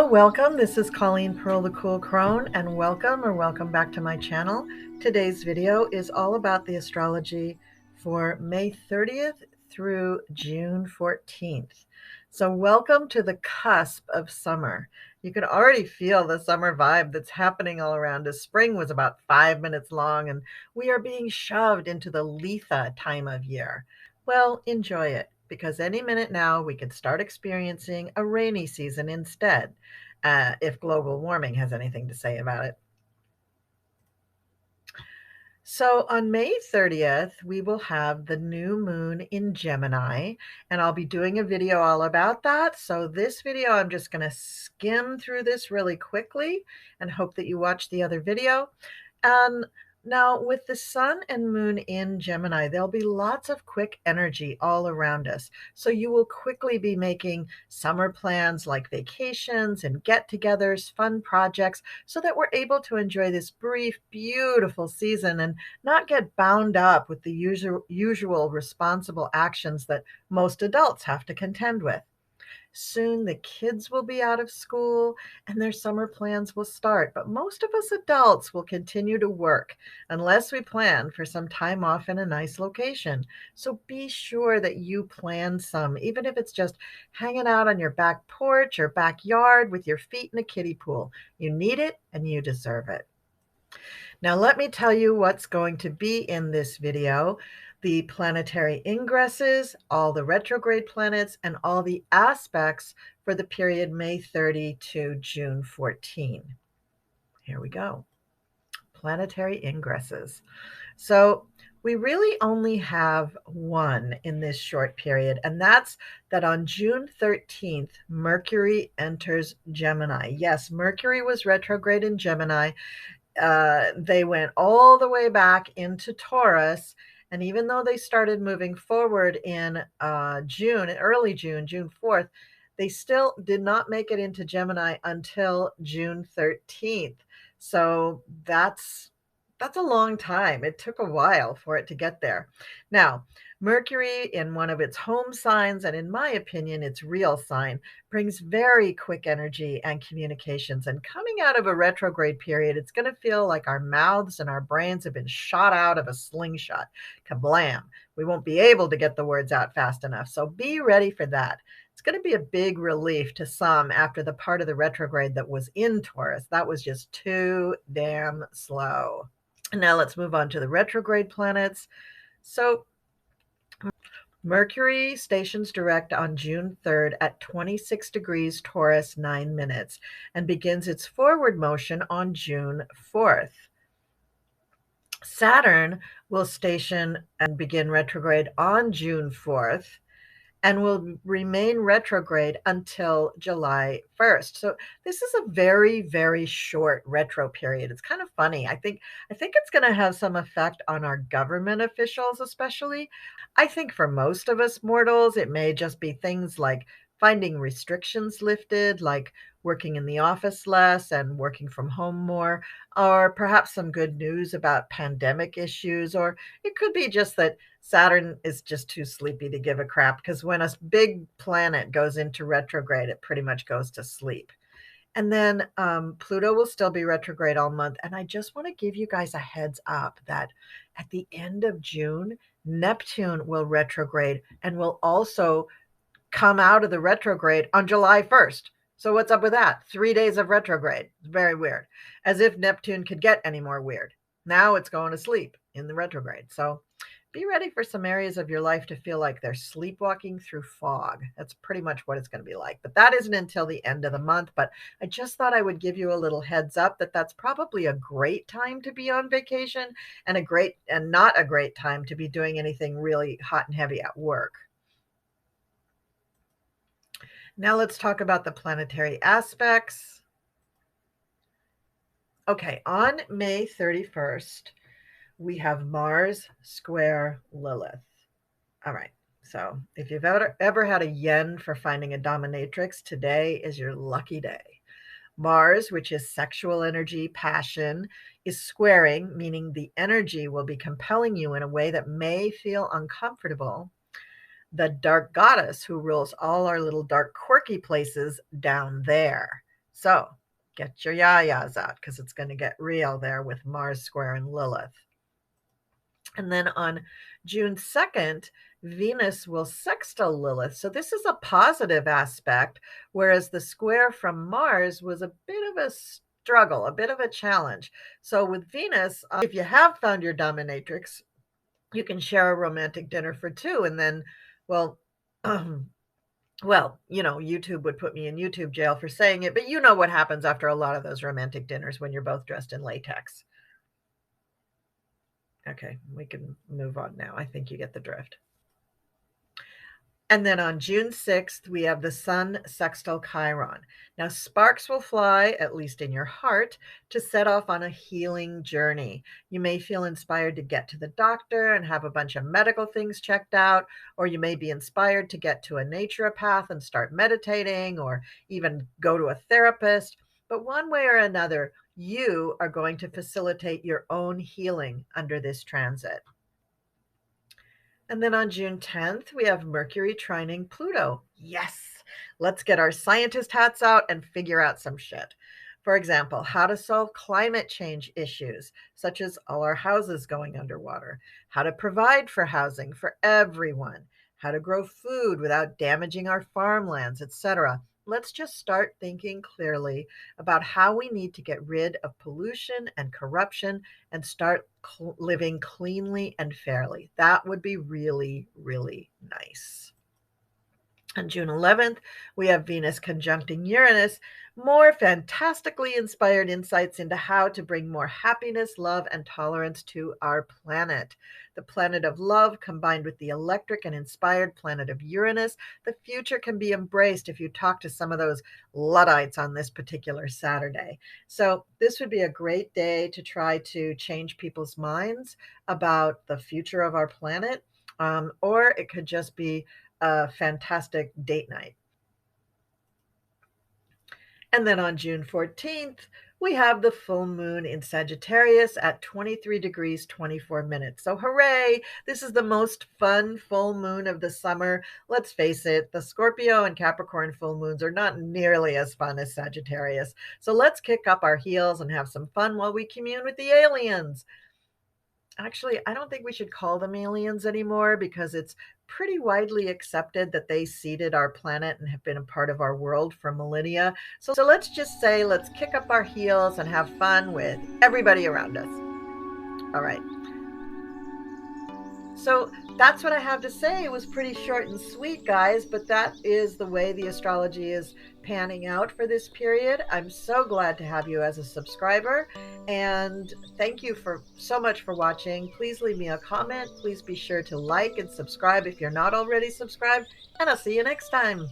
welcome. This is Colleen Pearl the Cool Crone, and welcome back to my channel. Today's video is all about the astrology for May 30th through June 14th. So welcome to the cusp of summer. You can already feel the summer vibe that's happening all around us. Spring was about 5 minutes long, and we are being shoved into the LILITH time of year. Well, enjoy it, because any minute now we could start experiencing a rainy season instead, if global warming has anything to say about it. So on May 30th, we will have the new moon in Gemini, and I'll be doing a video all about that. So this video, I'm just going to skim through this really quickly and hope that you watch the other video. Now, with the sun and moon in Gemini, there'll be lots of quick energy all around us. So you will quickly be making summer plans like vacations and get-togethers, fun projects, so that we're able to enjoy this brief, beautiful season and not get bound up with the usual responsible actions that most adults have to contend with. Soon the kids will be out of school and their summer plans will start, but most of us adults will continue to work unless we plan for some time off in a nice location. So be sure that you plan some, even if it's just hanging out on your back porch or backyard with your feet in a kiddie pool. You need it and you deserve it. Now let me tell you what's going to be in this video: the planetary ingresses, all the retrograde planets, and all the aspects for the period May 30 to June 14. Here we go. Planetary ingresses. So we really only have one in this short period, and that's that on June 13th, Mercury enters Gemini. Yes, Mercury was retrograde in Gemini. They went all the way back into Taurus. And even though they started moving forward in early June, June 4th, they still did not make it into Gemini until June 13th. So that's a long time. It took a while for it to get there. Now, Mercury, in one of its home signs, and in my opinion, its real sign, brings very quick energy and communications. And coming out of a retrograde period, it's going to feel like our mouths and our brains have been shot out of a slingshot. Kablam! We won't be able to get the words out fast enough. So be ready for that. It's going to be a big relief to some after the part of the retrograde that was in Taurus. That was just too damn slow. Now let's move on to the retrograde planets. So Mercury stations direct on June 3rd at 26 degrees Taurus 9 minutes and begins its forward motion on June 4th. Saturn will station and begin retrograde on June 4th and will remain retrograde until July 1st. So this is a very, very short retro period. It's kind of funny. I think it's going to have some effect on our government officials, especially. I think for most of us mortals, it may just be things like finding restrictions lifted, like working in the office less and working from home more, or perhaps some good news about pandemic issues, or it could be just that Saturn is just too sleepy to give a crap, because when a big planet goes into retrograde, it pretty much goes to sleep. And then Pluto will still be retrograde all month. And I just want to give you guys a heads up that at the end of June, Neptune will retrograde and will also come out of the retrograde on July 1st. So what's up with that? 3 days of retrograde. It's very weird. As if Neptune could get any more weird. Now it's going to sleep in the retrograde. So be ready for some areas of your life to feel like they're sleepwalking through fog. That's pretty much what it's going to be like. But that isn't until the end of the month. But I just thought I would give you a little heads up that that's probably a great time to be on vacation and not a great time to be doing anything really hot and heavy at work. Now let's talk about the planetary aspects. Okay, on May 31st, we have Mars square Lilith. All right, so if you've ever had a yen for finding a dominatrix, today is your lucky day. Mars, which is sexual energy, passion, is squaring, meaning the energy will be compelling you in a way that may feel uncomfortable. The dark goddess who rules all our little dark quirky places down there. So get your yayas out because it's going to get real there with Mars square and Lilith. And then on June 2nd, Venus will sextile Lilith. So this is a positive aspect, whereas the square from Mars was a bit of a struggle, a bit of a challenge. So with Venus, if you have found your dominatrix, you can share a romantic dinner for two. And then, well, well, YouTube would put me in YouTube jail for saying it, but you know what happens after a lot of those romantic dinners when you're both dressed in latex. Okay, we can move on now. I think you get the drift. And then on June 6th, we have the Sun sextile Chiron. Now, sparks will fly, at least in your heart, to set off on a healing journey. You may feel inspired to get to the doctor and have a bunch of medical things checked out, or you may be inspired to get to a naturopath and start meditating, or even go to a therapist. But one way or another, you are going to facilitate your own healing under this transit. And then on June 10th, we have Mercury trining Pluto. Yes, let's get our scientist hats out and figure out some shit. For example, how to solve climate change issues, such as all our houses going underwater, how to provide for housing for everyone, how to grow food without damaging our farmlands, etc. Let's just start thinking clearly about how we need to get rid of pollution and corruption and start living cleanly and fairly. That would be really, really nice. On June 11th, we have Venus conjuncting Uranus, more fantastically inspired insights into how to bring more happiness, love, and tolerance to our planet. The planet of love combined with the electric and inspired planet of Uranus, the future can be embraced if you talk to some of those Luddites on this particular Saturday. So this would be a great day to try to change people's minds about the future of our planet, or it could just be a fantastic date night. And then on June 14th, we have the full moon in Sagittarius at 23 degrees 24 minutes. So hooray, this is the most fun full moon of the summer. Let's face it, the Scorpio and Capricorn full moons are not nearly as fun as Sagittarius. So let's kick up our heels and have some fun while we commune with the aliens. Actually, I don't think we should call them aliens anymore because it's pretty widely accepted that they seeded our planet and have been a part of our world for millennia. So let's just say, let's kick up our heels and have fun with everybody around us. All right. So that's what I have to say. It was pretty short and sweet, guys, but that is the way the astrology is panning out for this period. I'm so glad to have you as a subscriber, and thank you for so much for watching. Please leave me a comment. Please be sure to like and subscribe if you're not already subscribed, and I'll see you next time.